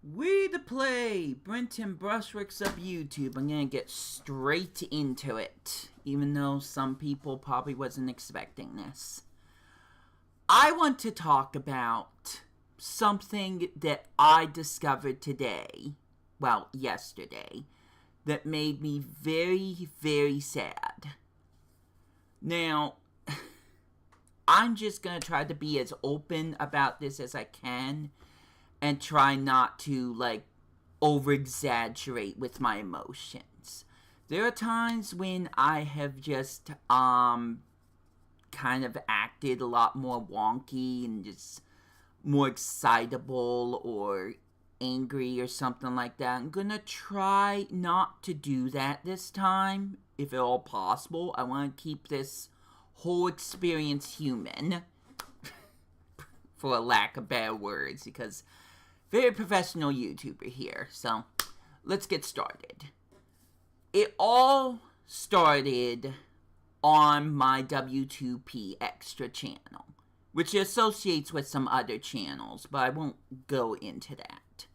We the play, Brenton Brushworks of YouTube. I'm gonna get straight into it, even though some people probably wasn't expecting this. I want to talk about something that I discovered today, well, yesterday, that made me very, very sad. Now, I'm just gonna try to be as open about this as I can and try not to, over-exaggerate with my emotions. There are times when I have just, kind of acted a lot more wonky and just more excitable or angry or something like that. I'm gonna try not to do that this time, if at all possible. I want to keep this whole experience human, for a lack of better words, because very professional YouTuber here. So let's get started. It all started on my W2P Extra channel, which associates with some other channels, but I won't go into that.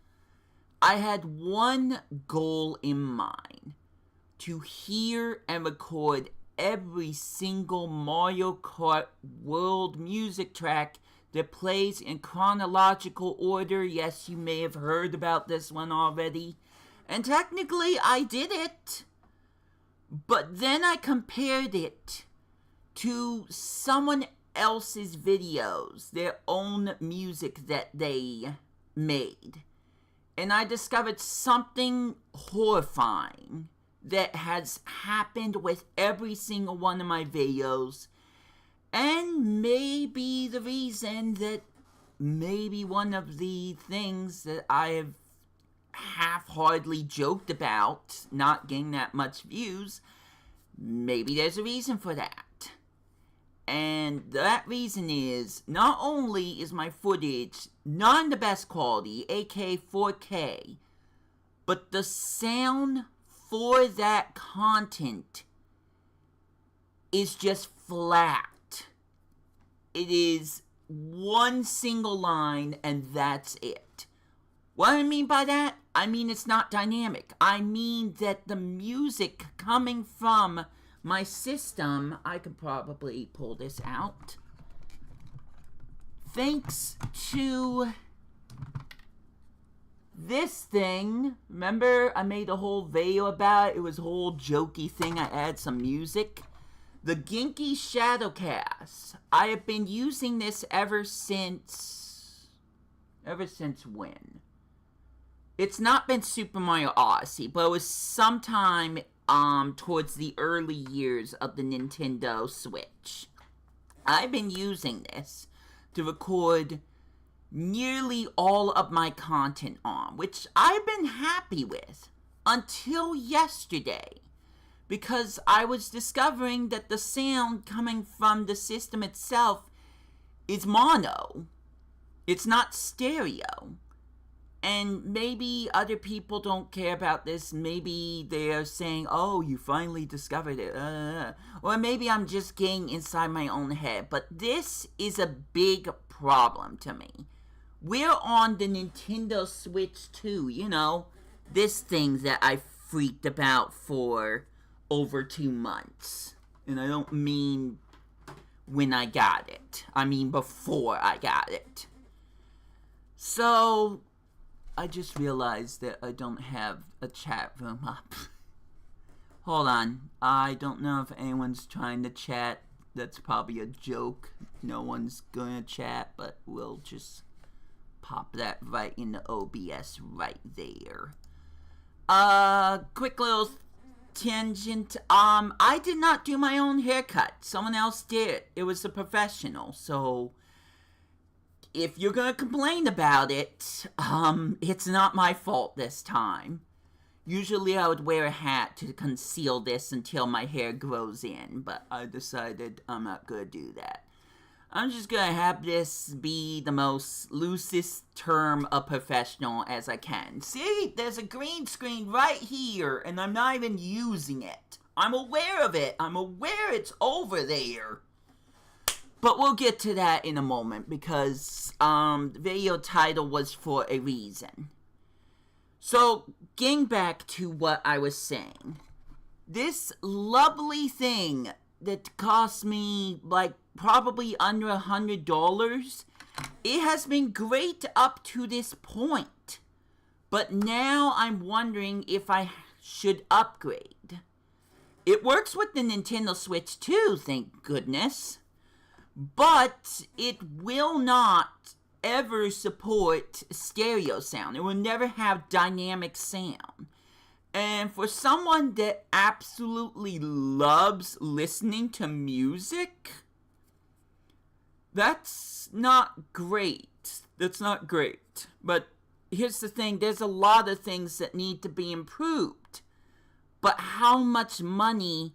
I had one goal in mind: to hear and record every single Mario Kart World music track that plays in chronological order. Yes, you may have heard about this one already. And technically, I did it. But then I compared it to someone else's videos, their own music that they made. And I discovered something horrifying that has happened with every single one of my videos. And maybe the reason that maybe one of the things that I have half-heartedly joked about not getting that much views, maybe there's a reason for that. And that reason is, not only is my footage not in the best quality, aka 4K, but the sound for that content is just flat. It is one single line, and that's it. What do I mean by that? I mean it's not dynamic. I mean that the music coming from my system, I could probably pull this out, thanks to this thing. Remember, I made a whole video about it. It was a whole jokey thing. I added some music. The Genki Shadowcast. I have been using this ever since when? It's not been Super Mario Odyssey, but it was sometime towards the early years of the Nintendo Switch. I've been using this to record nearly all of my content on, which I've been happy with until yesterday, because I was discovering that the sound coming from the system itself is mono. It's not stereo. And maybe other people don't care about this. Maybe they're saying, oh, you finally discovered it. Or maybe I'm just getting inside my own head. But this is a big problem to me. We're on the Nintendo Switch 2, this thing that I freaked about for over 2 months. And I don't mean when I got it. I mean before I got it. So I just realized that I don't have a chat room up. Hold on. I don't know if anyone's trying to chat. That's probably a joke. No one's gonna chat, but we'll just pop that right in the OBS right there. Quick little tangent. I did not do my own haircut. Someone else did. It was a professional. So if you're gonna complain about it, it's not my fault this time. Usually I would wear a hat to conceal this until my hair grows in, but I decided I'm not gonna do that. I'm just gonna have this be the most loosest term of professional as I can. See, there's a green screen right here, and I'm not even using it. I'm aware of it. I'm aware it's over there. But we'll get to that in a moment, because the video title was for a reason. So, getting back to what I was saying. This lovely thing that cost me, like, probably under $100, it has been great up to this point. But now I'm wondering if I should upgrade. It works with the Nintendo Switch too, thank goodness. But it will not ever support stereo sound. It will never have dynamic sound. And for someone that absolutely loves listening to music, that's not great. That's not great. But here's the thing, there's a lot of things that need to be improved. But how much money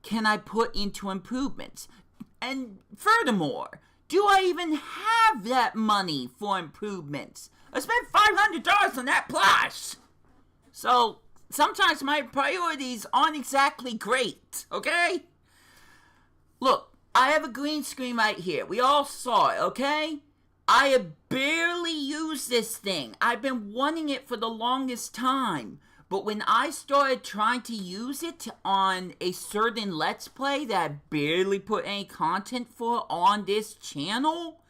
can I put into improvements? And furthermore, do I even have that money for improvements? I spent $500 on that plush! So, sometimes my priorities aren't exactly great, okay? Look, I have a green screen right here. We all saw it, okay? I have barely used this thing. I've been wanting it for the longest time. But when I started trying to use it on a certain Let's Play that I barely put any content for on this channel,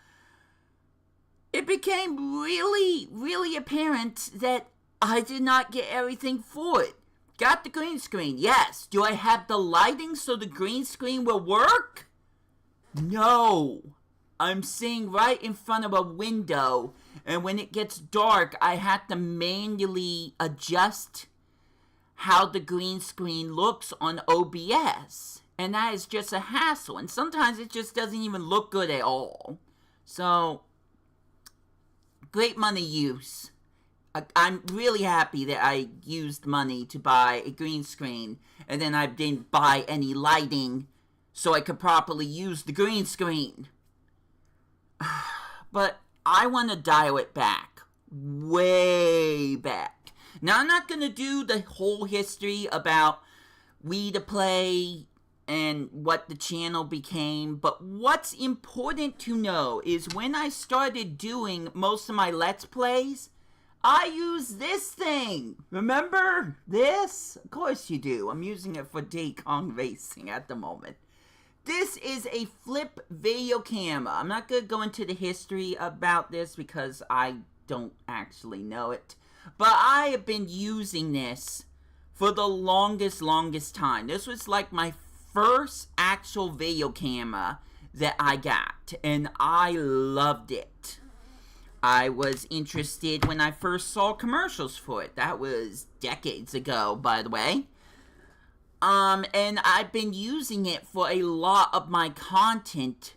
it became really, really apparent that I did not get everything for it. Got the green screen, yes. Do I have the lighting so the green screen will work? No. I'm sitting right in front of a window, and when it gets dark, I have to manually adjust how the green screen looks on OBS. And that is just a hassle, and sometimes it just doesn't even look good at all. So, great money use. I'm really happy that I used money to buy a green screen, and then I didn't buy any lighting so I could properly use the green screen. But I want to dial it back. Way back. Now, I'm not going to do the whole history about W2P and what the channel became, but what's important to know is when I started doing most of my Let's Plays, I used this thing. Remember this? Of course you do. I'm using it for Daycon Racing at the moment. This is a flip video camera. I'm not going to go into the history about this because I don't actually know it. But I have been using this for the longest time. This was like my first actual video camera that I got. And I loved it. I was interested when I first saw commercials for it. That was decades ago, by the way. And I've been using it for a lot of my content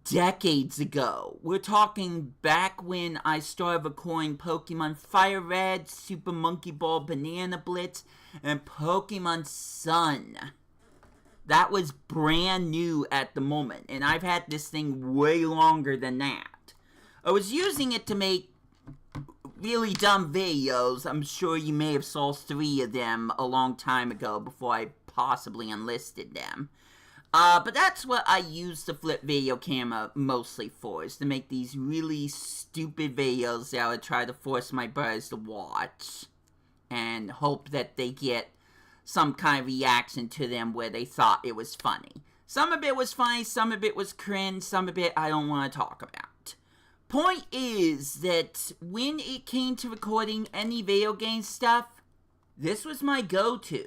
decades ago. We're talking back when I started recording Pokemon Fire Red, Super Monkey Ball Banana Blitz, and Pokemon Sun. That was brand new at the moment, and I've had this thing way longer than that. I was using it to make really dumb videos. I'm sure you may have saw 3 of them a long time ago before I possibly unlisted them. But that's what I use the flip video camera mostly for, is to make these really stupid videos that I would try to force my brothers to watch and hope that they get some kind of reaction to them where they thought it was funny. Some of it was funny, some of it was cringe, some of it I don't want to talk about. Point is that when it came to recording any video game stuff, this was my go-to.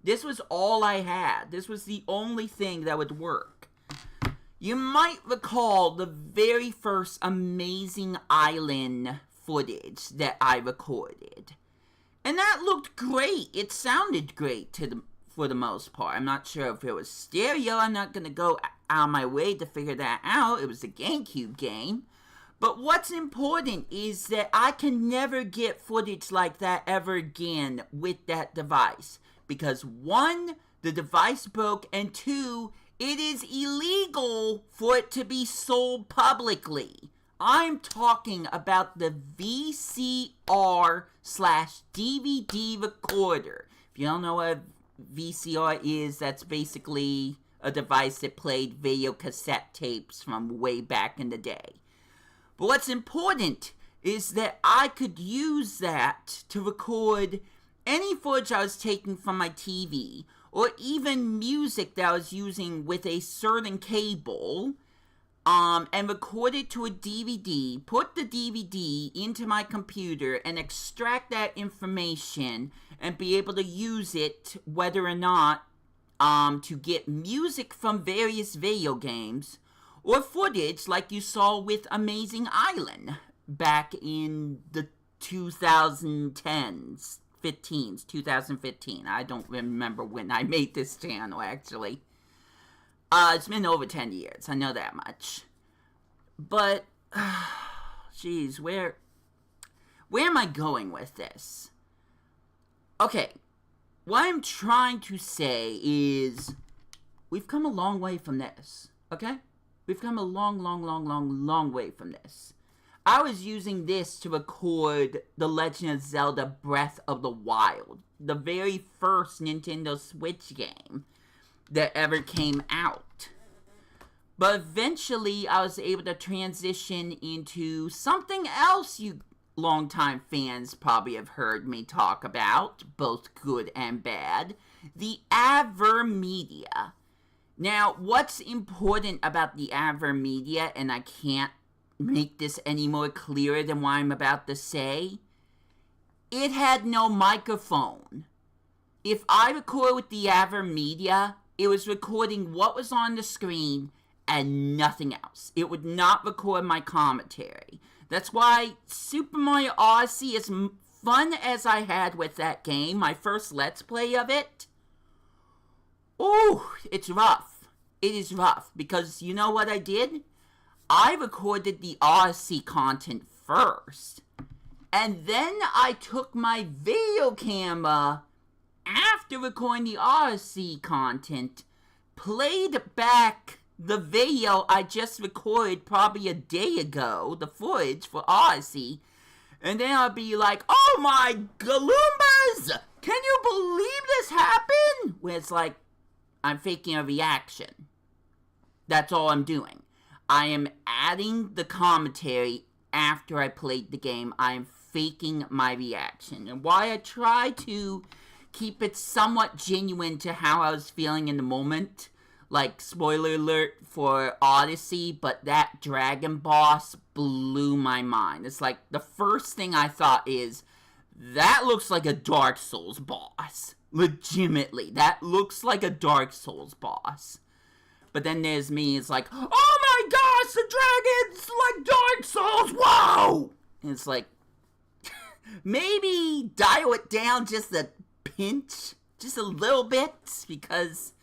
This was all I had. This was the only thing that would work. You might recall the very first Amazing Island footage that I recorded. And that looked great. It sounded great for the most part. I'm not sure if it was stereo. I'm not going to go out of my way to figure that out. It was a GameCube game. But what's important is that I can never get footage like that ever again with that device. Because 1, the device broke, and 2, it is illegal for it to be sold publicly. I'm talking about the VCR/DVD recorder. If you don't know what a VCR is, that's basically a device that played video cassette tapes from way back in the day. But what's important is that I could use that to record any footage I was taking from my TV, or even music that I was using with a certain cable, and record it to a DVD, put the DVD into my computer, and extract that information, and be able to use it whether or not to get music from various video games, or footage like you saw with Amazing Island back in the 2010s, 2015. I don't remember when I made this channel, actually. It's been over 10 years, I know that much. But, geez, where am I going with this? Okay, what I'm trying to say is, we've come a long way from this, okay? We've come a long way from this. I was using this to record The Legend of Zelda Breath of the Wild, the very first Nintendo Switch game that ever came out. But eventually, I was able to transition into something else you longtime fans probably have heard me talk about, both good and bad, the Avermedia. Now, what's important about the Avermedia, and I can't make this any more clearer than what I'm about to say, it had no microphone. If I record with the Avermedia, it was recording what was on the screen and nothing else. It would not record my commentary. That's why Super Mario Odyssey, as fun as I had with that game, my first Let's Play of it, oh, it's rough. It is rough, because you know what I did? I recorded the Odyssey content first, and then I took my video camera after recording the Odyssey content, played back the video I just recorded probably a day ago, the footage for Odyssey, and then I'll be like, oh my Galoombas! Can you believe this happened? Where it's like, I'm faking a reaction. That's all I'm doing. I am adding the commentary after I played the game. I am faking my reaction. And why I try to keep it somewhat genuine to how I was feeling in the moment, like, spoiler alert for Odyssey, but that dragon boss blew my mind. It's like, the first thing I thought is, that looks like a Dark Souls boss. Legitimately, that looks like a Dark Souls boss. But then there's me, it's like, oh my gosh, the dragon's like Dark Souls, whoa! And it's like, maybe dial it down just a pinch, just a little bit, because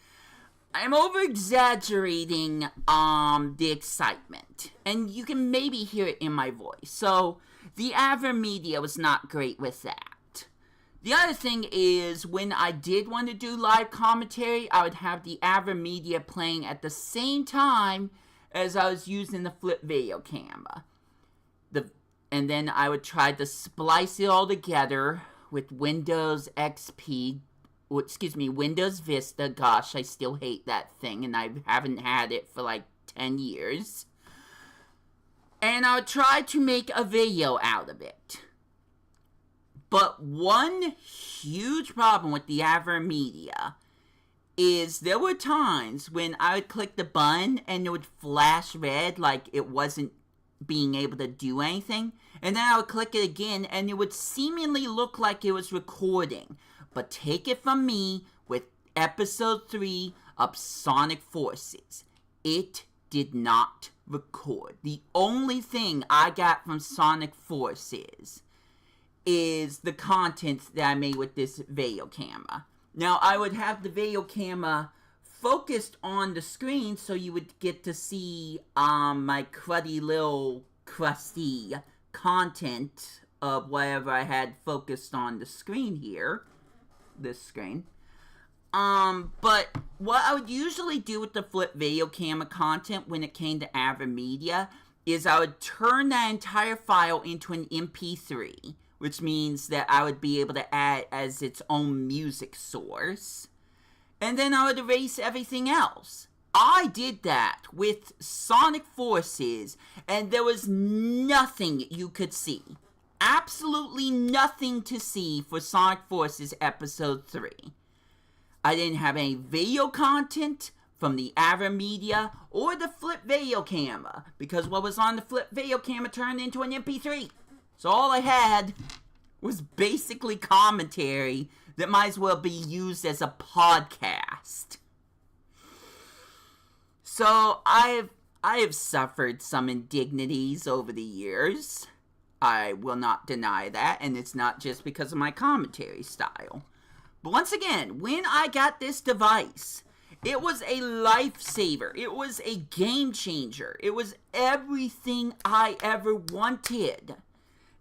I'm over-exaggerating the excitement. And you can maybe hear it in my voice. So, the Avermedia was not great with that. The other thing is, when I did want to do live commentary, I would have the Avermedia playing at the same time as I was using the flip video camera. And then I would try to splice it all together with Windows XP, Windows Vista. Gosh, I still hate that thing, and I haven't had it for like 10 years. And I would try to make a video out of it. But one huge problem with the Avermedia is there were times when I would click the button and it would flash red like it wasn't being able to do anything. And then I would click it again and it would seemingly look like it was recording. But take it from me, with episode 3 of Sonic Forces, it did not record. The only thing I got from Sonic Forces is the content that I made with this video camera. Now, I would have the video camera focused on the screen so you would get to see my cruddy little crusty content of whatever I had focused on the screen here. This screen. But what I would usually do with the flip video camera content when it came to Avermedia is I would turn that entire file into an MP3, which means that I would be able to add as its own music source. And then I would erase everything else. I did that with Sonic Forces, and there was nothing you could see. Absolutely nothing to see for Sonic Forces Episode 3. I didn't have any video content from the Avid Media or the Flip Video Camera, because what was on the Flip Video Camera turned into an MP3. So all I had was basically commentary that might as well be used as a podcast. So I have suffered some indignities over the years. I will not deny that, and it's not just because of my commentary style. But once again, when I got this device, it was a lifesaver. It was a game changer. It was everything I ever wanted.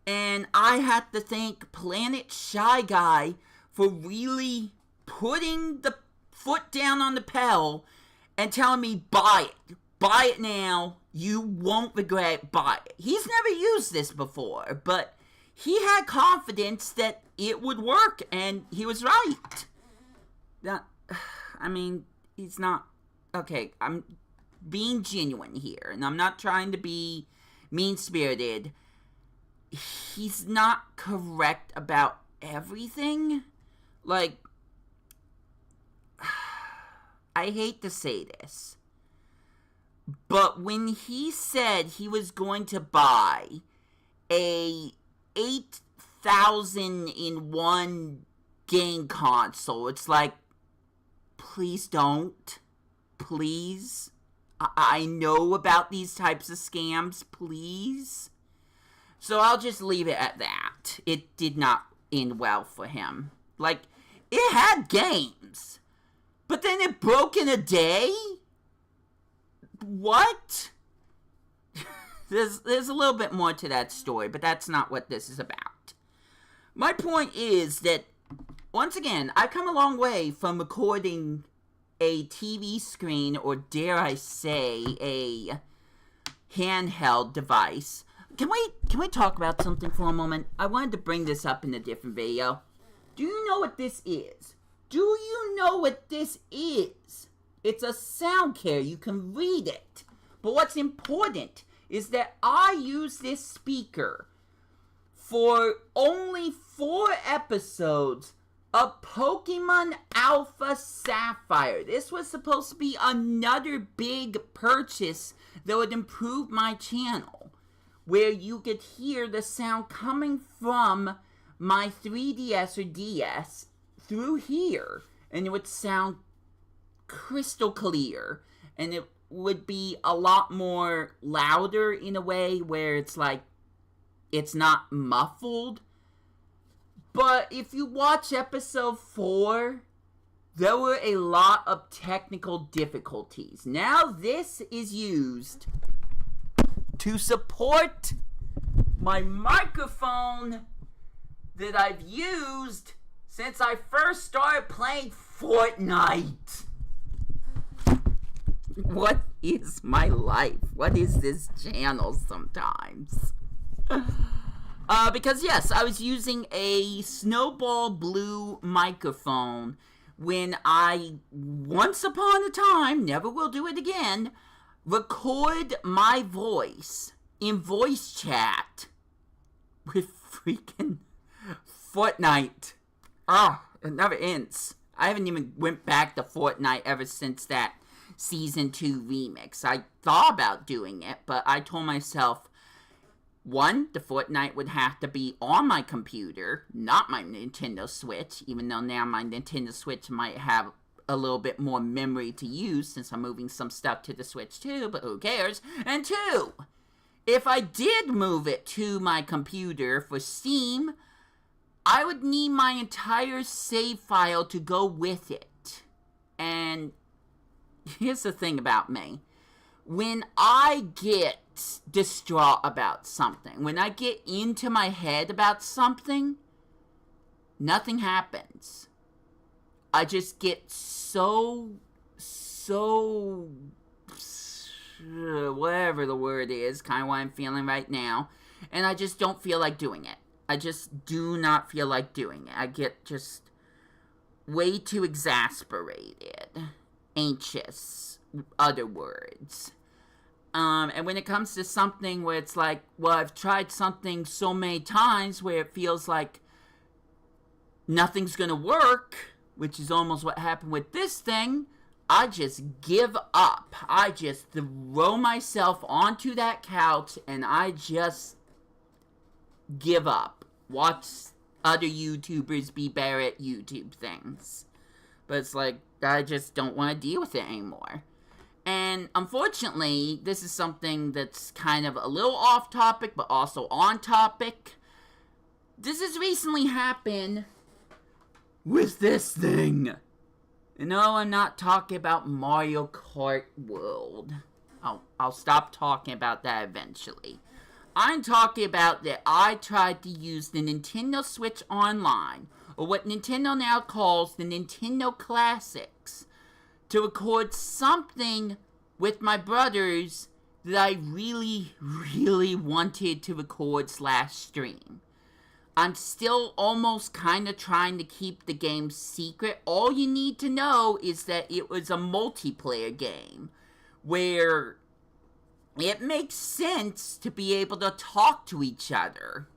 And I had to thank Planet Shy Guy for really putting the foot down on the pedal and telling me, buy it. Buy it now. You won't regret it. Buy it. He's never used this before, but he had confidence that it would work, and he was right. He's not... Okay, I'm being genuine here, and I'm not trying to be mean-spirited. He's not correct about everything. Like, I hate to say this, but when he said he was going to buy a 8,000-in-1 game console, it's like, please don't. Please. I know about these types of scams. Please. So I'll just leave it at that. It did not end well for him. Like, it had games, but then it broke in a day? What? There's a little bit more to that story, but that's not what this is about. My point is that, once again, I've come a long way from recording a TV screen, or dare I say, a handheld device. Can we talk about something for a moment? I wanted to bring this up in a different video. Do you know what this is? Do you know what this is? It's a sound carrier. You can read it. But what's important is that I use this speaker for only 4 episodes of Pokemon Alpha Sapphire. This was supposed to be another big purchase that would improve my channel, where you could hear the sound coming from my 3DS or DS through here, and it would sound crystal clear, and it would be a lot more louder in a way where it's like, it's not muffled. But if you watch episode 4, there were a lot of technical difficulties. Now this is used to support my microphone that I've used since I first started playing Fortnite. What is my life? What is this channel sometimes? Because yes, I was using a Snowball Blue microphone when I, once upon a time, never will do it again, record my voice in voice chat with freaking Fortnite. It never ends. I haven't even went back to Fortnite ever since that Season 2 remix. I thought about doing it, but I told myself, one, the Fortnite would have to be on my computer, not my Nintendo Switch, even though now my Nintendo Switch might have a little bit more memory to use since I'm moving some stuff to the Switch too, but who cares? And 2, if I did move it to my computer for Steam, I would need my entire save file to go with it. And here's the thing about me. When I get distraught about something, when I get into my head about something, nothing happens. I just get so, whatever the word is, kind of what I'm feeling right now, and I just don't feel like doing it. I just do not feel like doing it. I get just way too exasperated, anxious, other words. And when it comes to something where it's like, well, I've tried something so many times where it feels like nothing's gonna work, which is almost what happened with this thing, I just give up. I just throw myself onto that couch and I just give up. Watch other YouTubers be better at YouTube things. But it's like, I just don't want to deal with it anymore. And unfortunately, this is something that's kind of a little off topic, but also on topic. This has recently happened with this thing. No, I'm not talking about Mario Kart World. I'll stop talking about that eventually. I'm talking about that I tried to use the Nintendo Switch Online, or what Nintendo now calls the Nintendo Classics, to record something with my brothers that I really, really wanted to record / stream. I'm still almost kind of trying to keep the game secret. All you need to know is that it was a multiplayer game, where it makes sense to be able to talk to each other.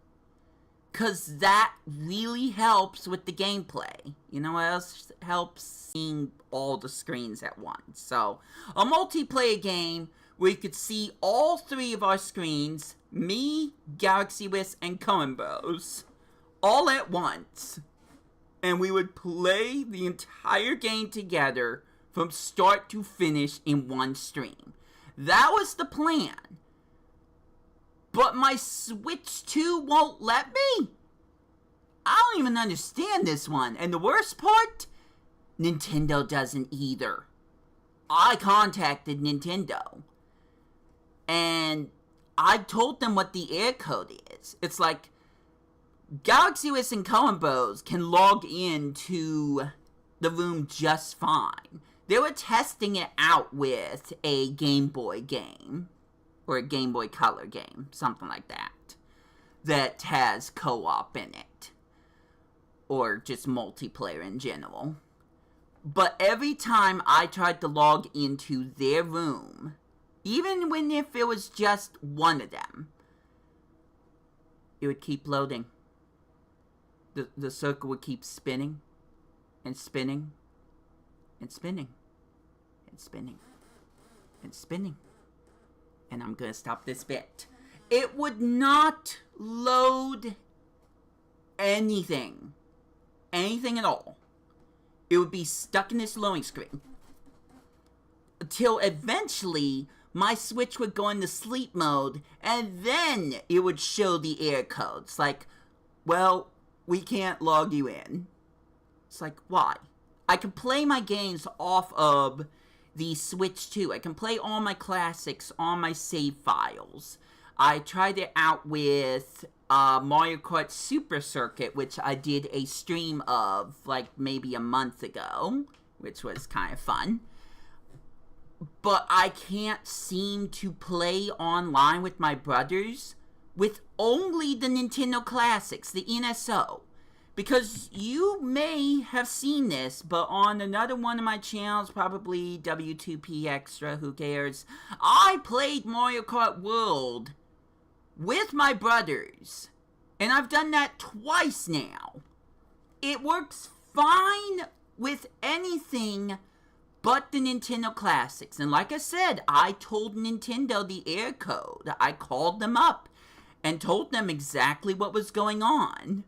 'Cause that really helps with the gameplay. You know what else helps? Seeing all the screens at once. So, a multiplayer game where you could see all 3 of our screens, me, Galaxy Wiz, and Coen Bros, all at once. And we would play the entire game together from start to finish in one stream. That was the plan. But my Switch 2 won't let me? I don't even understand this one. And the worst part? Nintendo doesn't either. I contacted Nintendo. And I told them what the error code is. It's like, Galaxy Wiz and Coen Bros can log into the room just fine. They were testing it out with a Game Boy game. Or a Game Boy Color game, something like that, that has co-op in it, or just multiplayer in general. But every time I tried to log into their room, even if it was just one of them, it would keep loading. The circle would keep spinning, and spinning, and spinning, and spinning, and spinning. And I'm going to stop this bit. It would not load anything. Anything at all. It would be stuck in this loading screen. Until eventually, my Switch would go into sleep mode, and then it would show the error codes. Like, well, we can't log you in. It's like, why? I can play my games off of the Switch 2. I can play all my classics on my save files. I tried it out with Mario Kart Super Circuit, which I did a stream of like maybe a month ago, which was kind of fun. But I can't seem to play online with my brothers with only the Nintendo Classics, the NSO. Because you may have seen this, but on another one of my channels, probably W2P Extra, who cares, I played Mario Kart World with my brothers. And I've done that twice now. It works fine with anything but the Nintendo Classics. And like I said, I told Nintendo the error code. I called them up and told them exactly what was going on.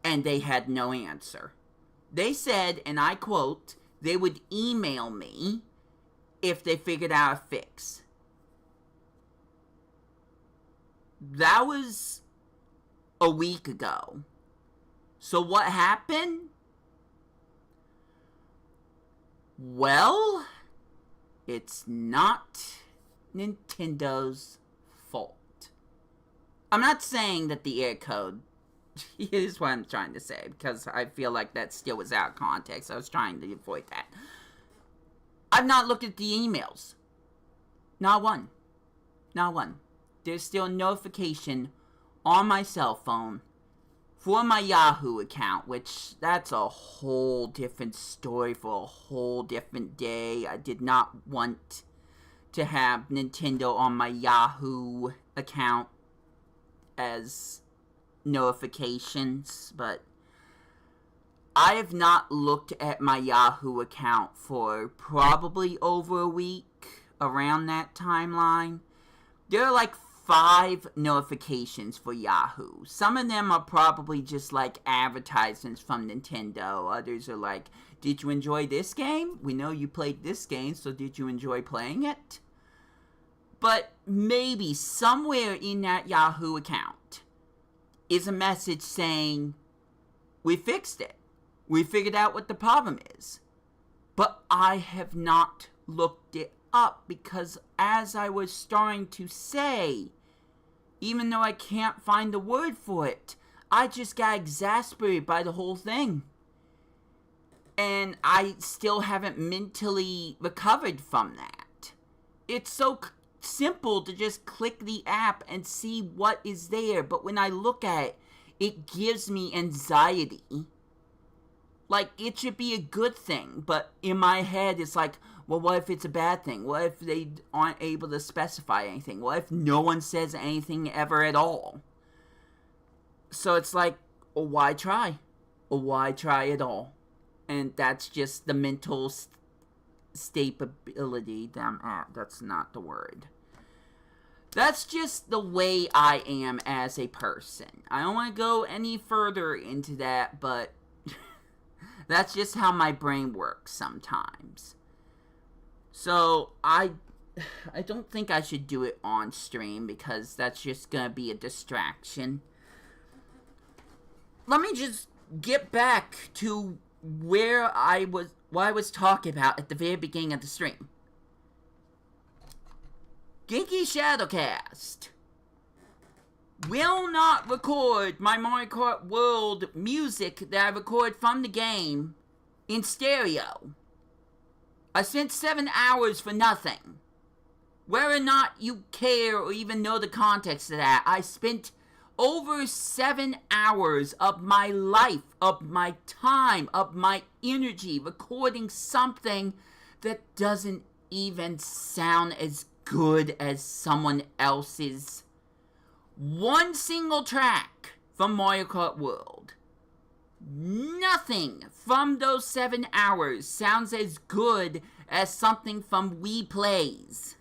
And they had no answer. They said, and I quote, they would email me if they figured out a fix. That was a week ago. So what happened? Well, it's not Nintendo's fault. I'm not saying that the error code is what I'm trying to say, because I feel like that still was out of context. I was trying to avoid that. I've not looked at the emails. Not one. Not one. There's still a notification on my cell phone for my Yahoo account, which that's a whole different story for a whole different day. I did not want to have Nintendo on my Yahoo account as notifications, but I have not looked at my Yahoo account for probably over a week, around that timeline. There are like 5 notifications for Yahoo. Some of them are probably just like advertisements from Nintendo. Others are like, did you enjoy this game? We know you played this game, so did you enjoy playing it? But maybe somewhere in that Yahoo account is a message saying, we fixed it. We figured out what the problem is. But I have not looked it up because, as I was starting to say, even though I can't find the word for it, I just got exasperated by the whole thing. And I still haven't mentally recovered from that. It's so simple to just click the app and see what is there, but when I look at it, it gives me anxiety. Like, it should be a good thing, but in my head, it's like, well, what if it's a bad thing? What if they aren't able to specify anything? What if no one says anything ever at all? So it's like, well, why try? Or why try at all? And that's just the mental stability that I'm at. That's not the word. That's just the way I am as a person. I don't want to go any further into that, but that's just how my brain works sometimes. So, I don't think I should do it on stream because that's just going to be a distraction. Let me just get back to what I was talking about at the very beginning of the stream. Genki Shadowcast will not record my Mario Kart World music that I record from the game in stereo. I spent 7 hours for nothing. Whether or not you care or even know the context of that, I spent over 7 hours of my life, of my time, of my energy recording something that doesn't even sound as good as someone else's one single track from Mario Kart World. Nothing from those 7 hours sounds as good as something from We Plays.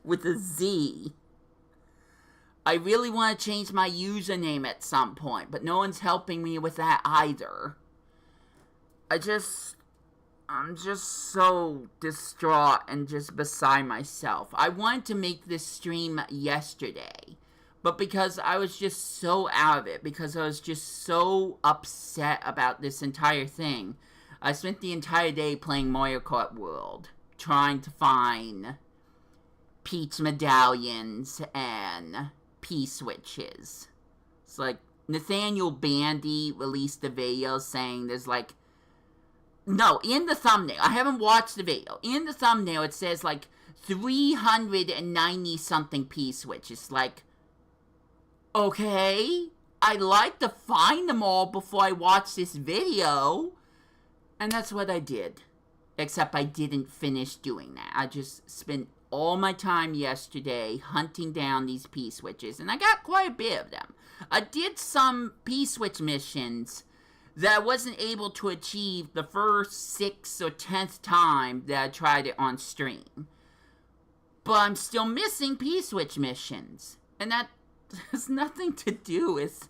With a Z. I really want to change my username at some point, but no one's helping me with that either. I'm just so distraught and just beside myself. I wanted to make this stream yesterday, but because I was just so out of it, because I was just so upset about this entire thing, I spent the entire day playing Mario Kart World, trying to find Peach medallions and P-switches. It's like, Nathaniel Bandy released a video saying there's like, no, in the thumbnail, I haven't watched the video, in the thumbnail it says like 390 something P-switches. Like, okay, I'd like to find them all before I watch this video. And that's what I did. Except I didn't finish doing that. I just spent all my time yesterday hunting down these P-switches, and I got quite a bit of them. I did some P-switch missions that I wasn't able to achieve the first 6th or 10th time that I tried it on stream. But I'm still missing P-switch missions, and that has nothing to do with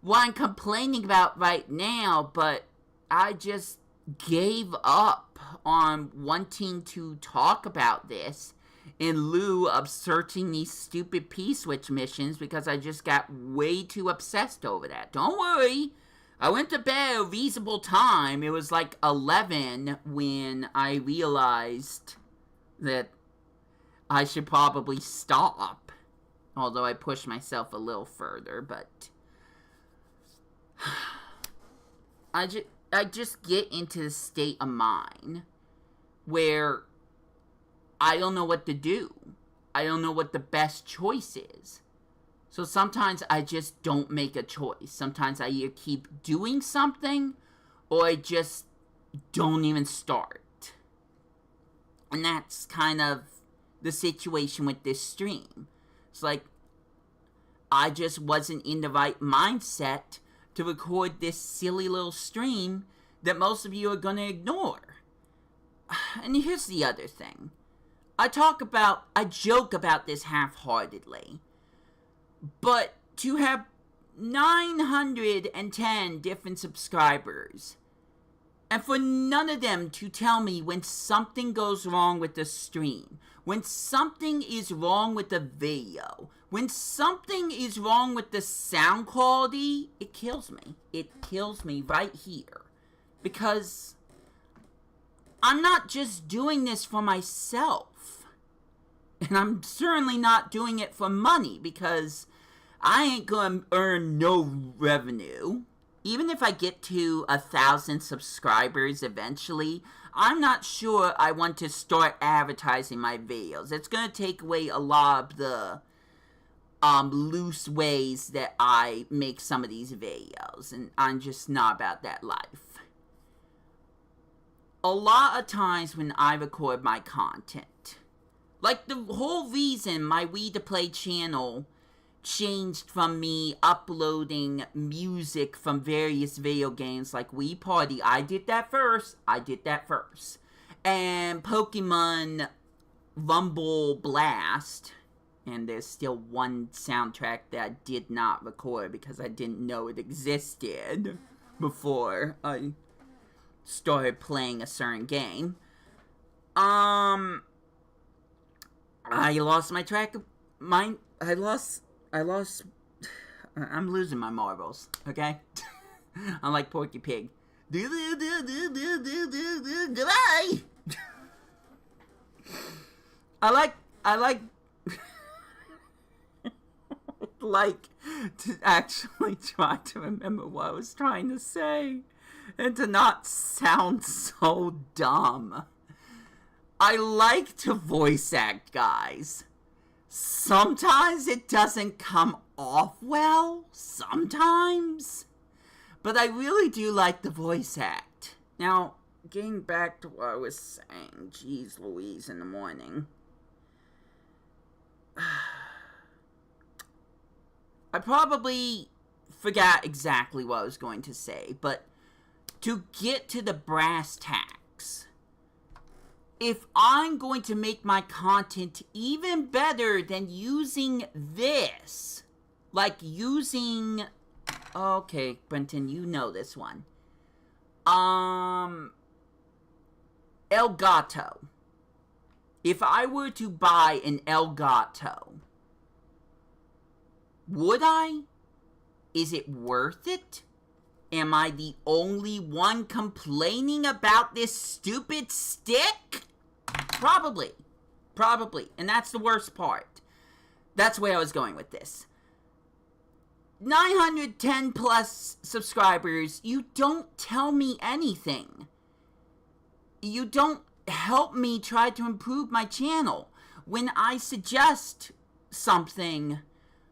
what I'm complaining about right now, but I just gave up on wanting to talk about this in lieu of searching these stupid P-switch missions because I just got way too obsessed over that. Don't worry, I went to bed at a reasonable time. It was like 11 when I realized that I should probably stop. Although I pushed myself a little further, but I just get into the state of mind where I don't know what to do. I don't know what the best choice is. So sometimes I just don't make a choice. Sometimes I either keep doing something or I just don't even start. And that's kind of the situation with this stream. It's like I just wasn't in the right mindset to record this silly little stream that most of you are going to ignore. And here's the other thing. I joke about this half-heartedly. But to have 910 different subscribers, and for none of them to tell me when something goes wrong with the stream, when something is wrong with the video, when something is wrong with the sound quality, it kills me. It kills me right here. Because I'm not just doing this for myself. And I'm certainly not doing it for money, because I ain't gonna earn no revenue. Even if I get to 1,000 subscribers eventually, I'm not sure I want to start advertising my videos. It's gonna take away a lot of the loose ways that I make some of these videos, and I'm just not about that life. A lot of times when I record my content, like the whole reason my We2Play channel changed from me uploading music from various video games like Wii Party. I did that first. And Pokemon Rumble Blast. And there's still one soundtrack that I did not record because I didn't know it existed before I started playing a certain game. I lost my track of I'm losing my marbles, okay? I'm like Porky Pig. Goodbye! I like to actually try to remember what I was trying to say and to not sound so dumb. I like to voice act, guys. Sometimes it doesn't come off well, sometimes. But I really do like the voice act. Now, getting back to what I was saying, jeez Louise in the morning. I probably forgot exactly what I was going to say, but to get to the brass tacks, if I'm going to make my content even better than using this, like using, okay, Brenton, you know this one, Elgato. If I were to buy an Elgato, would I? Is it worth it? Am I the only one complaining about this stupid stick? Probably. And that's the worst part. That's where I was going with this. 910 plus subscribers, you don't tell me anything. You don't help me try to improve my channel. When I suggest something,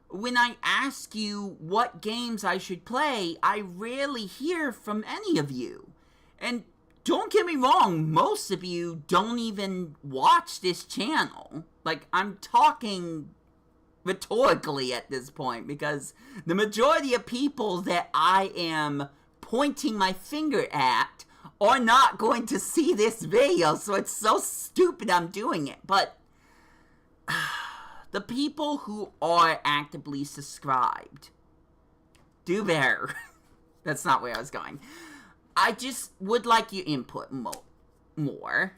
when I ask you what games I should play, I rarely hear from any of you. And don't get me wrong, most of you don't even watch this channel. Like, I'm talking rhetorically at this point, because the majority of people that I am pointing my finger at are not going to see this video, so it's so stupid I'm doing it. But the people who are actively subscribed, do better. That's not where I was going. I just would like your input more.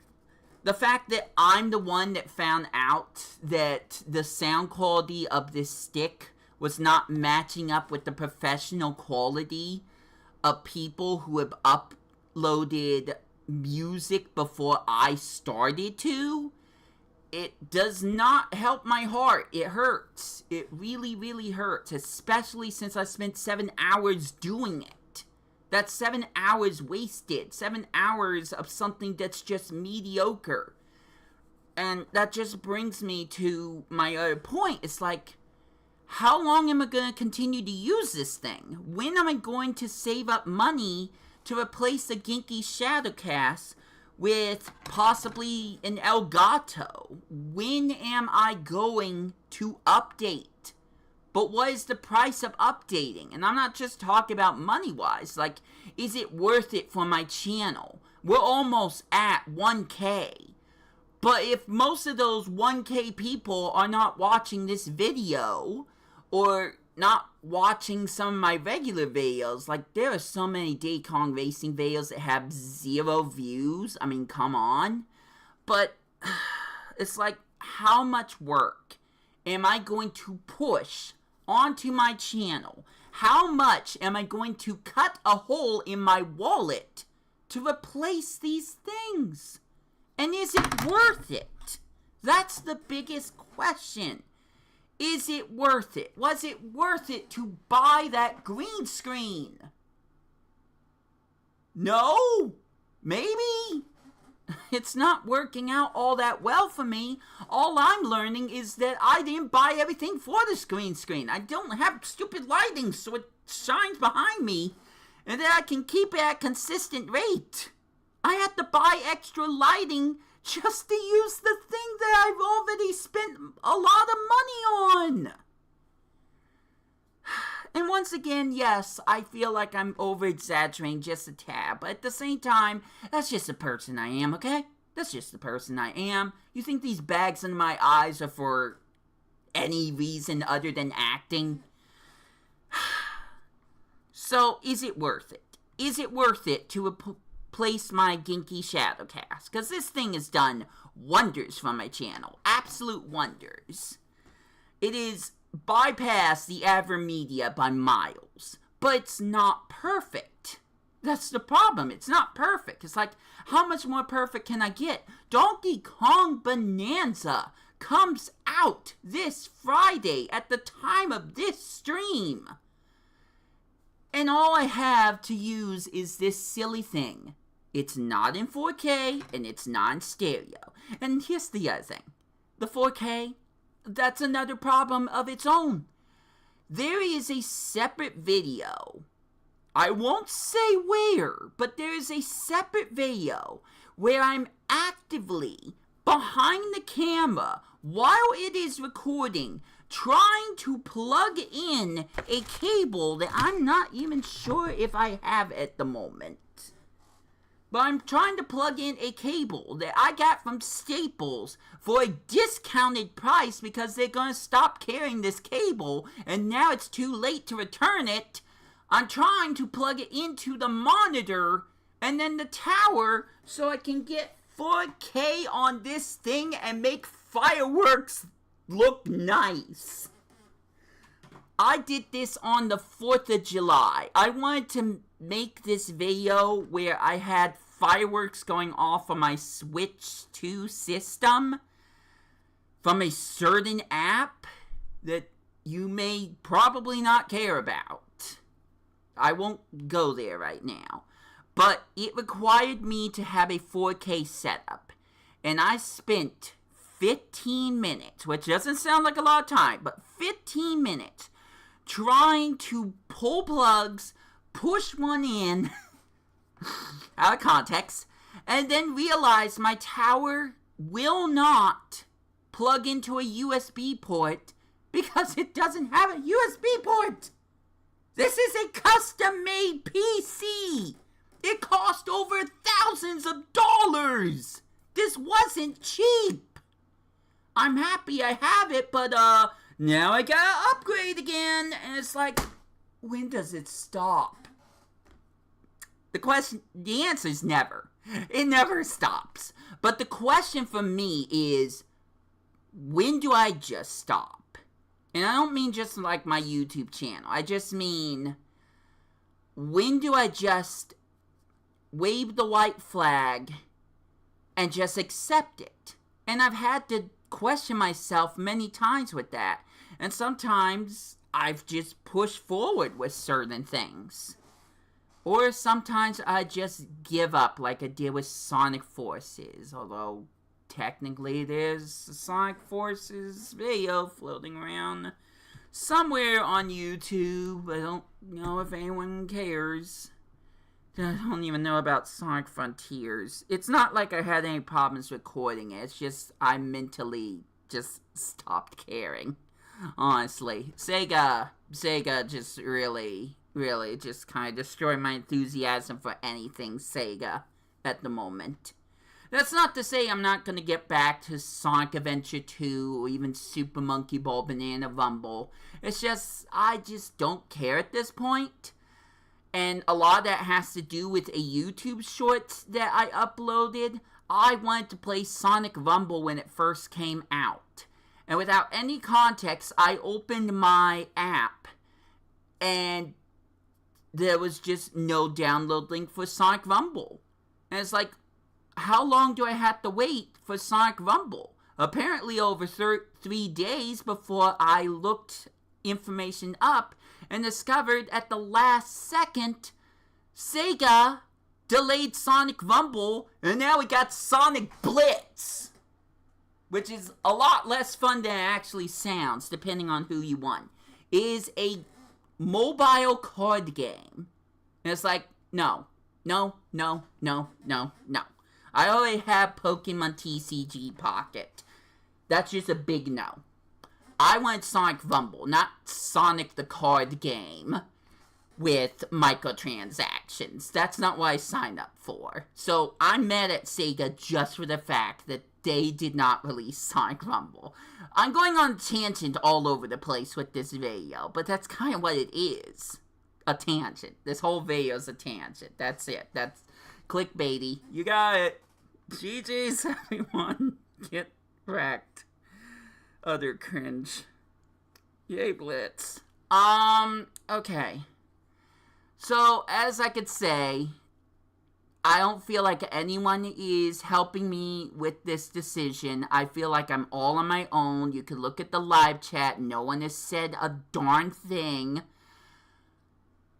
The fact that I'm the one that found out that the sound quality of this stick was not matching up with the professional quality of people who have uploaded music before I started to, it does not help my heart. It hurts. It really, really hurts, especially since I spent 7 hours doing it. That's 7 hours wasted. 7 hours of something that's just mediocre. And that just brings me to my other point. It's like, how long am I going to continue to use this thing? When am I going to save up money to replace the Genki Shadowcast with possibly an Elgato? When am I going to update? But what is the price of updating? And I'm not just talking about money-wise. Like, is it worth it for my channel? We're almost at 1K. But if most of those 1K people are not watching this video, or not watching some of my regular videos, like, there are so many Diddy Kong Racing videos that have 0 views. I mean, come on. But it's like, how much work am I going to push onto my channel? How much am I going to cut a hole in my wallet to replace these things? And is it worth it? That's the biggest question. Is it worth it? Was it worth it to buy that green screen? No? Maybe? It's not working out all that well for me. All I'm learning is that I didn't buy everything for the green screen. I don't have stupid lighting so it shines behind me, and that I can keep it at consistent rate. I had to buy extra lighting just to use the thing that I've already spent a lot of money on. And once again, yes, I feel like I'm over-exaggerating just a tad, but at the same time, that's just the person I am, okay? That's just the person I am. You think these bags under my eyes are for any reason other than acting? So, is it worth it? Is it worth it to replace my Genki Shadowcast? Because this thing has done wonders for my channel. Absolute wonders. It is bypass the AverMedia by miles, but it's not perfect. That's the problem. It's not perfect. It's like, how much more perfect can I get? Donkey Kong Bonanza comes out this Friday at the time of this stream. And all I have to use is this silly thing. It's not in 4K, and it's not in stereo. And here's the other thing. The 4K, that's another problem of its own. There is a separate video. I won't say where, but there is a separate video where I'm actively behind the camera while it is recording, trying to plug in a cable that I'm not even sure if I have at the moment. But I'm trying to plug in a cable that I got from Staples for a discounted price because they're going to stop carrying this cable and now it's too late to return it. I'm trying to plug it into the monitor and then the tower so I can get 4K on this thing and make fireworks look nice. I did this on the 4th of July. I wanted to make this video where I had fireworks going off on my Switch 2 system from a certain app that you may probably not care about. I won't go there right now. But it required me to have a 4K setup. And I spent 15 minutes, which doesn't sound like a lot of time, but 15 minutes trying to pull plugs, push one in, out of context, and then realize my tower will not plug into a USB port because it doesn't have a USB port. This is a custom-made PC. It cost over thousands of dollars. This wasn't cheap. I'm happy I have it, but now I gotta upgrade again, and it's like, when does it stop? The answer is never. It never stops. But the question for me is, when do I just stop? And I don't mean just like my YouTube channel. I just mean, when do I just wave the white flag and just accept it? And I've had to question myself many times with that. And sometimes I've just pushed forward with certain things. Or sometimes I just give up like I did with Sonic Forces. Although, technically there's a Sonic Forces video floating around somewhere on YouTube. I don't know if anyone cares. I don't even know about Sonic Frontiers. It's not like I had any problems recording it. It's just I mentally just stopped caring. Honestly. Sega just really just kind of destroyed my enthusiasm for anything Sega at the moment. That's not to say I'm not going to get back to Sonic Adventure 2 or even Super Monkey Ball Banana Rumble. It's just, I just don't care at this point. And a lot of that has to do with a YouTube short that I uploaded. I wanted to play Sonic Rumble when it first came out. And without any context, I opened my app and there was just no download link for Sonic Rumble. And it's like, how long do I have to wait for Sonic Rumble? Apparently over 3 days before I looked information up and discovered at the last second Sega delayed Sonic Rumble and now we got Sonic Blitz, which is a lot less fun than it actually sounds depending on who you want. It is a mobile card game. And it's like, no. I already have Pokemon TCG Pocket. That's just a big no. I want Sonic Rumble, not Sonic the card game with microtransactions. That's not what I signed up for. So I'm mad at Sega just for the fact that they did not release Sonic Rumble. I'm going on a tangent all over the place with this video, but that's kind of what it is. A tangent. This whole video is a tangent. That's it. That's clickbaity. You got it. GG's, everyone. Get wrecked. Other cringe. Yay, Blitz. Okay. So, as I could say, I don't feel like anyone is helping me with this decision. I feel like I'm all on my own. You can look at the live chat. No one has said a darn thing.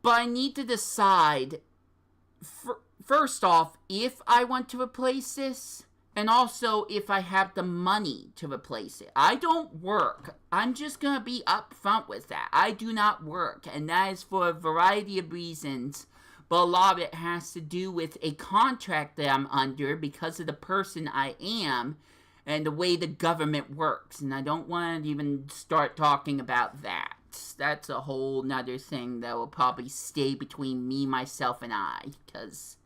But I need to decide, first off, if I want to replace this, and also if I have the money to replace it. I don't work. I'm just going to be upfront with that. I do not work, and that is for a variety of reasons, but a lot of it has to do with a contract that I'm under because of the person I am and the way the government works, and I don't want to even start talking about that. That's a whole nother thing that will probably stay between me, myself, and I, because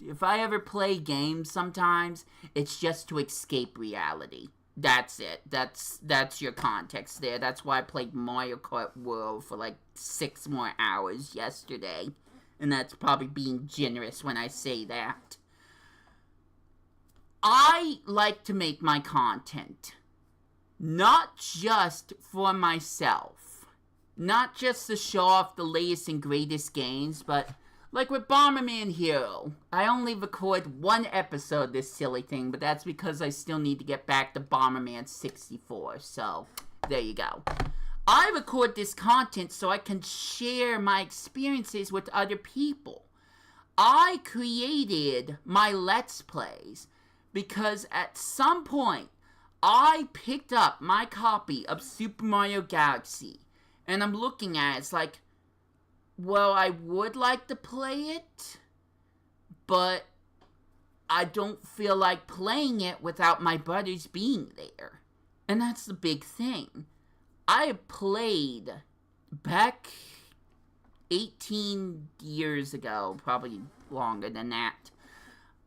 if I ever play games sometimes, it's just to escape reality. That's it. That's your context there. That's why I played Mario Kart World for like 6 more hours yesterday. And that's probably being generous when I say that. I like to make my content not just for myself. Not just to show off the latest and greatest games, but like with Bomberman Hero, I only record 1 episode of this silly thing, but that's because I still need to get back to Bomberman 64, so there you go. I record this content so I can share my experiences with other people. I created my Let's Plays because at some point, I picked up my copy of Super Mario Galaxy, and I'm looking at it, it's like, well, I would like to play it, but I don't feel like playing it without my brothers being there. And that's the big thing. I played back 18 years ago, probably longer than that.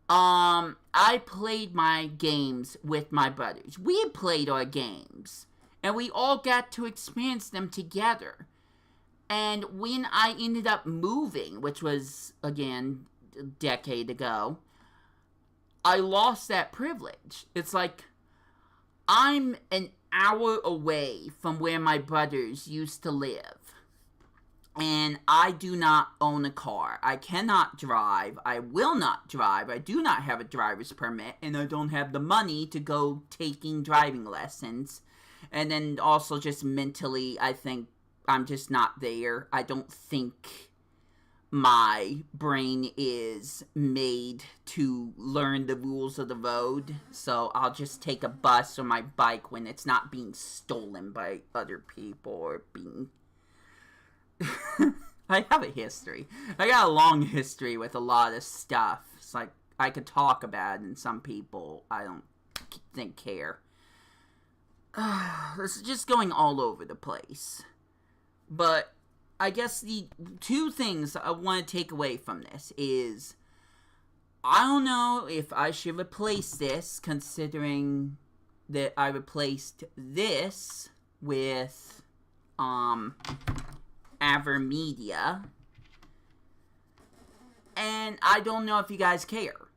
I played my games with my brothers. We played our games, and we all got to experience them together. And when I ended up moving, which was, again, a decade ago, I lost that privilege. It's like, I'm an hour away from where my brothers used to live. And I do not own a car. I cannot drive. I will not drive. I do not have a driver's permit. And I don't have the money to go taking driving lessons. And then also just mentally, I think I'm just not there. I don't think my brain is made to learn the rules of the road, so I'll just take a bus or my bike when it's not being stolen by other people or being... I have a history. I got a long history with a lot of stuff. It's like, I could talk about it, and some people, I don't think care. This is just going all over the place. But I guess the two things I want to take away from this is, I don't know if I should replace this, considering that I replaced this with, Avermedia. And I don't know if you guys care.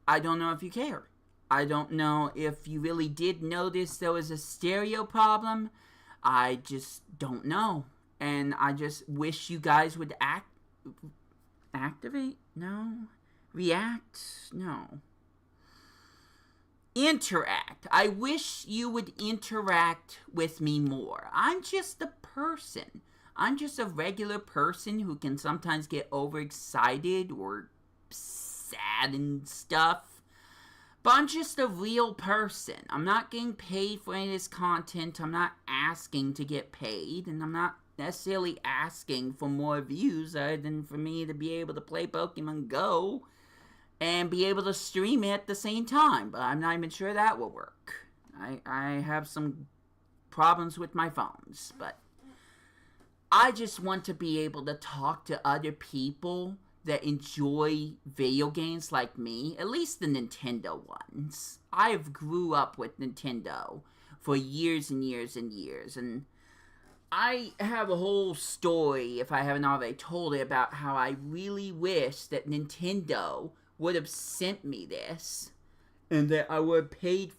I don't know if you care. I don't know if you really did notice there was a stereo problem. I just don't know. And I just wish you guys would activate? No. React? No. Interact. I wish you would interact with me more. I'm just a person. I'm just a regular person who can sometimes get overexcited or sad and stuff. But I'm just a real person. I'm not getting paid for any of this content. I'm not asking to get paid. And I'm not necessarily asking for more views other than for me to be able to play Pokemon Go and be able to stream it at the same time. But I'm not even sure that will work. I have some problems with my phones. But I just want to be able to talk to other people that enjoy video games like me, at least the Nintendo ones. I've grew up with Nintendo for years and years and years, and I have a whole story, if I haven't already told it, about how I really wish that Nintendo would have sent me this, and that I would have paid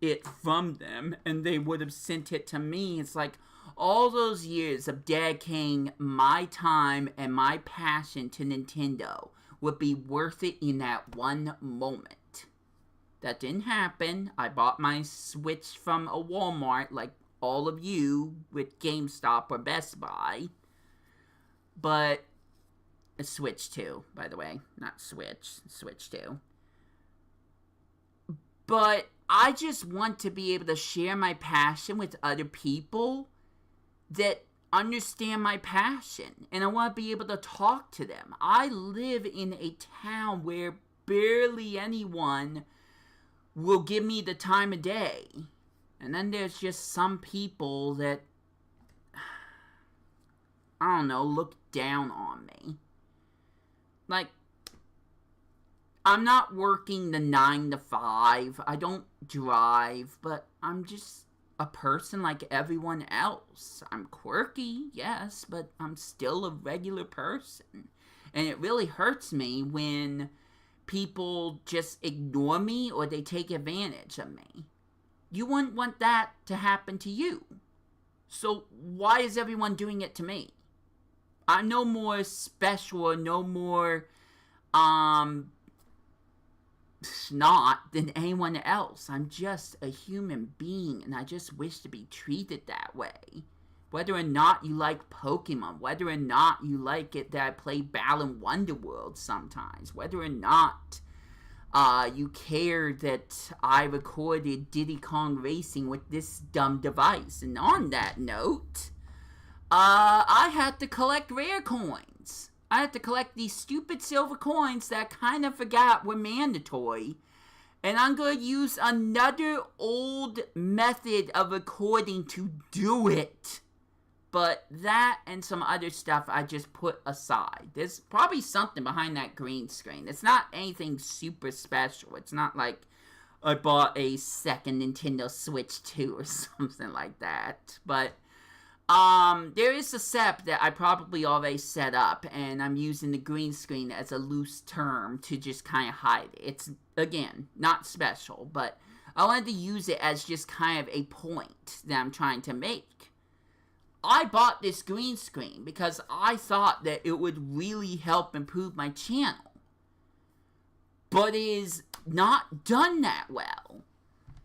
it from them, and they would have sent it to me. It's like, all those years of dedicating my time and my passion to Nintendo would be worth it in that one moment. That didn't happen. I bought my Switch from a Walmart like all of you with GameStop or Best Buy. But a Switch 2, by the way. Not Switch. Switch 2. But I just want to be able to share my passion with other people that understand my passion, and I want to be able to talk to them. I live in a town where barely anyone will give me the time of day, and then there's just some people that, I don't know, look down on me. Like, I'm not working the 9 to 5, I don't drive, but I'm just a person like everyone else. I'm quirky, yes, but I'm still a regular person. And it really hurts me when people just ignore me or they take advantage of me. You wouldn't want that to happen to you. So why is everyone doing it to me? I'm no more special or no more, snot than anyone else. I'm just a human being, and I just wish to be treated that way. Whether or not you like Pokemon, whether or not you like it that I play Balan Wonderworld sometimes, whether or not you care that I recorded Diddy Kong Racing with this dumb device. And on that note, I had to collect rare coins. I had to collect these stupid silver coins that I kind of forgot were mandatory. And I'm going to use another old method of recording to do it. But that and some other stuff I just put aside. There's probably something behind that green screen. It's not anything super special. It's not like I bought a second Nintendo Switch 2 or something like that. But there is a setup that I probably already set up, and I'm using the green screen as a loose term to just kind of hide it. It's, again, not special, but I wanted to use it as just kind of a point that I'm trying to make. I bought this green screen because I thought that it would really help improve my channel. But it is not done that well.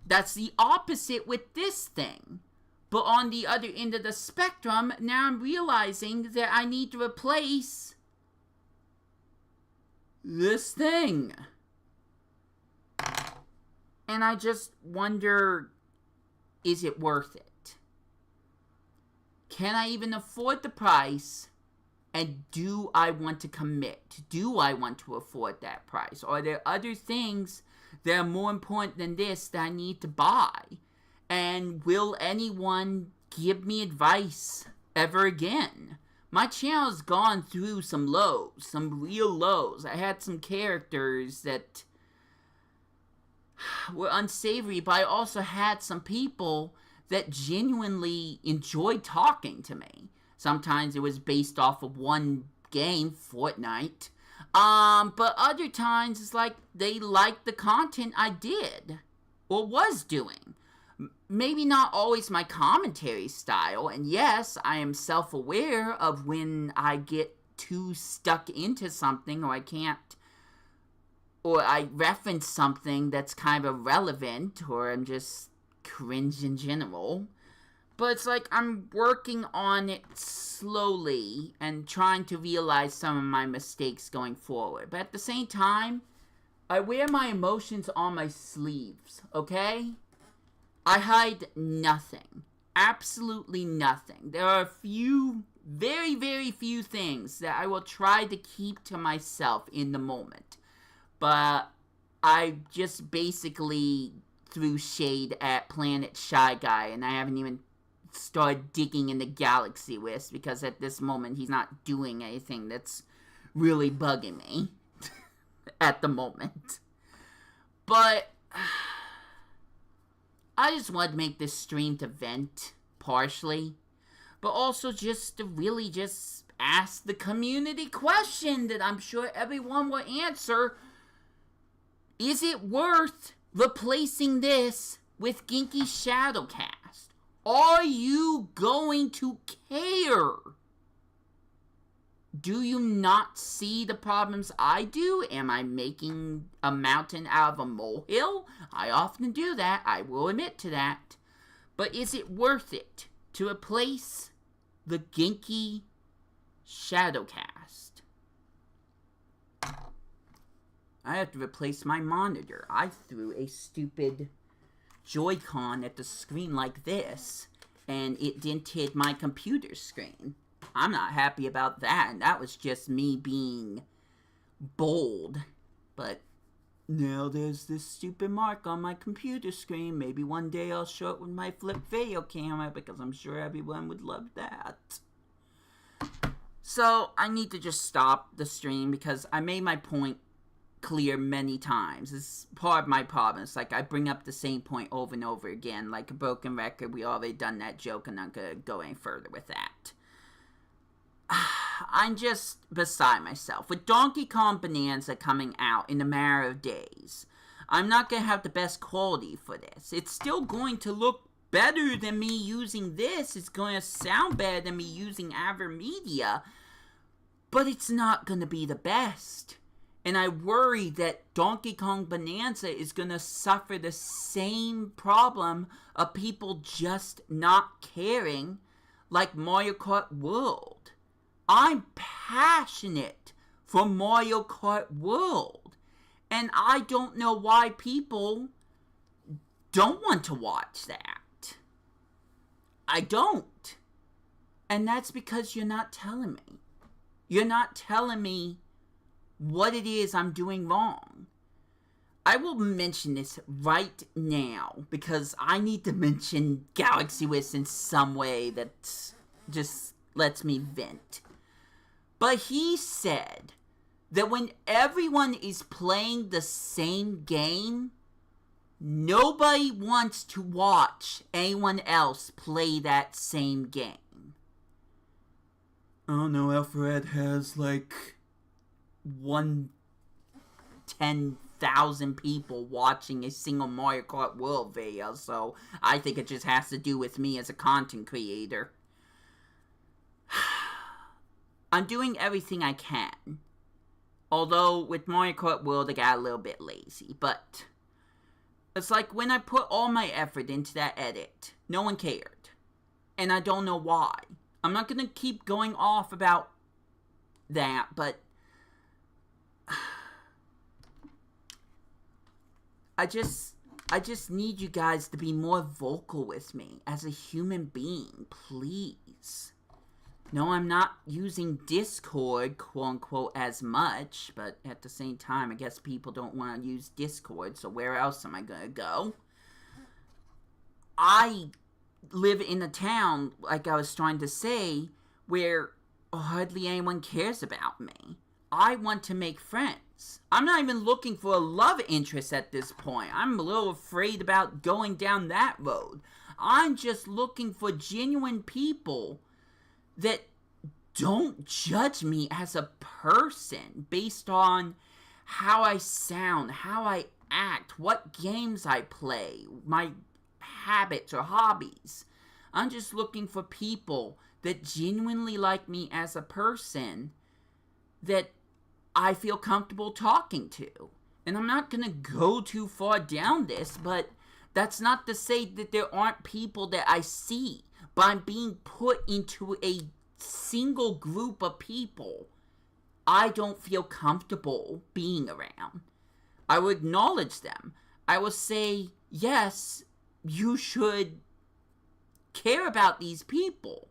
That's the opposite with this thing. But on the other end of the spectrum, now I'm realizing that I need to replace this thing. And I just wonder, is it worth it? Can I even afford the price? And do I want to commit? Do I want to afford that price? Are there other things that are more important than this that I need to buy? And will anyone give me advice ever again? My channel's gone through some lows, some real lows. I had some characters that were unsavory, but I also had some people that genuinely enjoyed talking to me. Sometimes it was based off of one game, Fortnite. But other times it's like they liked the content I did or was doing. Maybe not always my commentary style, and yes, I am self-aware of when I get too stuck into something or I reference something that's kind of irrelevant, or I'm just cringe in general. But it's like I'm working on it slowly and trying to realize some of my mistakes going forward. But at the same time, I wear my emotions on my sleeves, okay? I hide nothing. Absolutely nothing. There are a few, very, very few things that I will try to keep to myself in the moment. But I just basically threw shade at Planet Shy Guy, and I haven't even started digging into Galaxy List, because at this moment he's not doing anything that's really bugging me at the moment. But I just wanted to make this stream to vent, partially, but also just to really just ask the community question that I'm sure everyone will answer. Is it worth replacing this with Genki Shadowcast? Are you going to care? Do you not see the problems I do? Am I making a mountain out of a molehill? I often do that. I will admit to that. But is it worth it to replace the Genki Shadowcast? I have to replace my monitor. I threw a stupid Joy-Con at the screen like this, and it dented my computer screen. I'm not happy about that, and that was just me being bold. But now there's this stupid mark on my computer screen. Maybe one day I'll show it with my flip video camera, because I'm sure everyone would love that. So I need to just stop the stream, because I made my point clear many times. It's part of my problem. It's like I bring up the same point over and over again, like a broken record. We already done that joke, and I'm not gonna go any further with that. I'm just beside myself. With Donkey Kong Bonanza coming out in a matter of days, I'm not gonna have the best quality for this. It's still going to look better than me using this. It's going to sound better than me using AverMedia, but it's not gonna be the best. And I worry that Donkey Kong Bonanza is going to suffer the same problem of people just not caring, like Mario Kart World. I'm passionate for Mario Kart World, and I don't know why people don't want to watch that. I don't. And that's because you're not telling me. You're not telling me what it is I'm doing wrong. I will mention this right now, because I need to mention Galaxy Wiz in some way that just lets me vent. But he said that when everyone is playing the same game, nobody wants to watch anyone else play that same game. I don't know, Alfred has like 10,000 people watching a single Mario Kart World video, so I think it just has to do with me as a content creator. I'm doing everything I can. Although, with Mario Kart World, I got a little bit lazy, but it's like when I put all my effort into that edit, no one cared. and I don't know why. I'm not gonna keep going off about that, but I just need you guys to be more vocal with me as a human being, please. No, I'm not using Discord, quote-unquote, as much, but at the same time, I guess people don't want to use Discord, so where else am I gonna go? I live in a town, like I was trying to say, where hardly anyone cares about me. I want to make friends. I'm not even looking for a love interest at this point. I'm a little afraid about going down that road. I'm just looking for genuine people that don't judge me as a person based on how I sound, how I act, what games I play, my habits or hobbies. I'm just looking for people that genuinely like me as a person that I feel comfortable talking to. And I'm not gonna go too far down this, but that's not to say that there aren't people that I see, but I'm being put into a single group of people I don't feel comfortable being around. I will acknowledge them. I will say, yes, you should care about these people.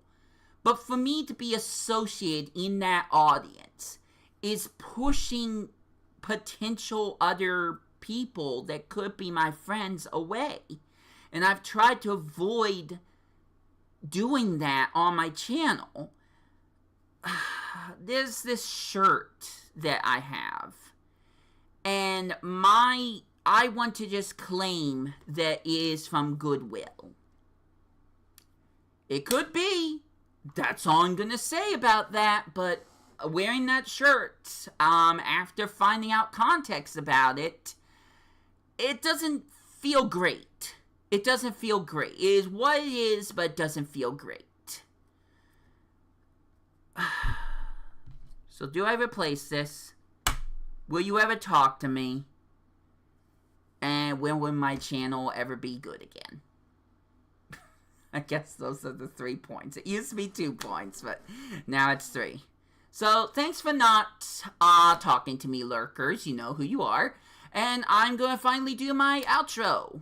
But for me to be associated in that audience is pushing potential other people that could be my friends away. And I've tried to avoid doing that on my channel. There's this shirt that I have, and I want to just claim that it is from Goodwill. It could be. That's all I'm gonna say about that, but wearing that shirt, after finding out context about it, it doesn't feel great. It doesn't feel great. It is what it is, but it doesn't feel great. So do I replace this? Will you ever talk to me? And when will my channel ever be good again? I guess those are the 3 points. It used to be 2 points, but now it's 3. So thanks for not talking to me, lurkers. You know who you are. And I'm going to finally do my outro.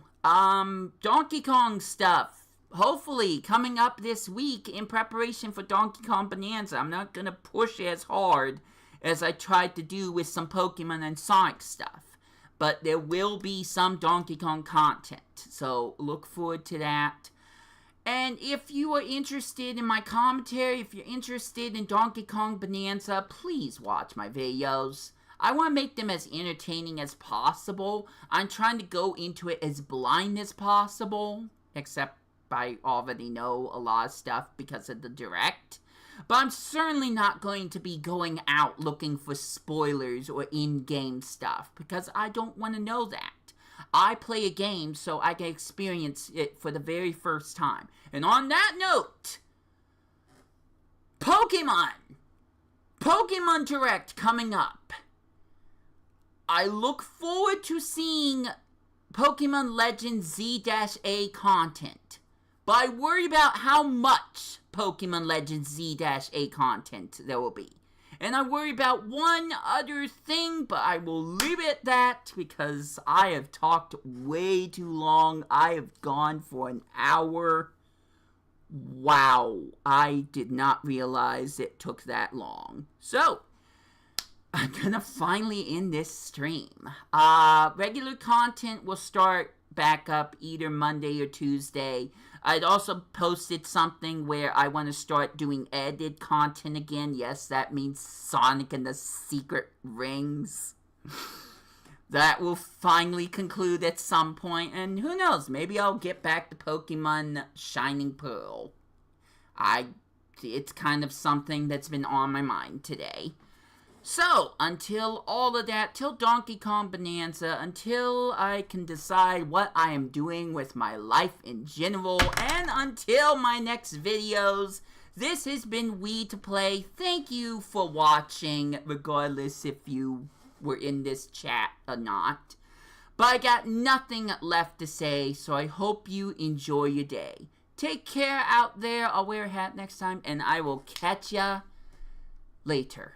Donkey Kong stuff. Hopefully coming up this week in preparation for Donkey Kong Bonanza. I'm not going to push as hard as I tried to do with some Pokemon and Sonic stuff. But there will be some Donkey Kong content. So look forward to that. And if you are interested in my commentary, if you're interested in Donkey Kong Bonanza, please watch my videos. I want to make them as entertaining as possible. I'm trying to go into it as blind as possible, except I already know a lot of stuff because of the Direct. But I'm certainly not going to be going out looking for spoilers or in-game stuff, because I don't want to know that. I play a game so I can experience it for the very first time. And on that note, Pokemon Direct coming up. I look forward to seeing Pokemon Legends Z-A content. But I worry about how much Pokemon Legends Z-A content there will be. And I worry about one other thing, but I will leave it at that because I have talked way too long. I have gone for an hour. Wow, I did not realize it took that long. So, I'm gonna finally end this stream. Regular content will start back up either Monday or Tuesday. I'd also posted something where I want to start doing edited content again. Yes, that means Sonic and the Secret Rings. That will finally conclude at some point, and who knows, maybe I'll get back to Pokemon Shining Pearl. It's kind of something that's been on my mind today. So, until all of that, till Donkey Kong Bonanza, until I can decide what I am doing with my life in general, and until my next videos, this has been We2Play. Thank you for watching, regardless if you were in this chat or not. But I got nothing left to say, so I hope you enjoy your day. take care out there. I'll wear a hat next time, and I will catch ya later.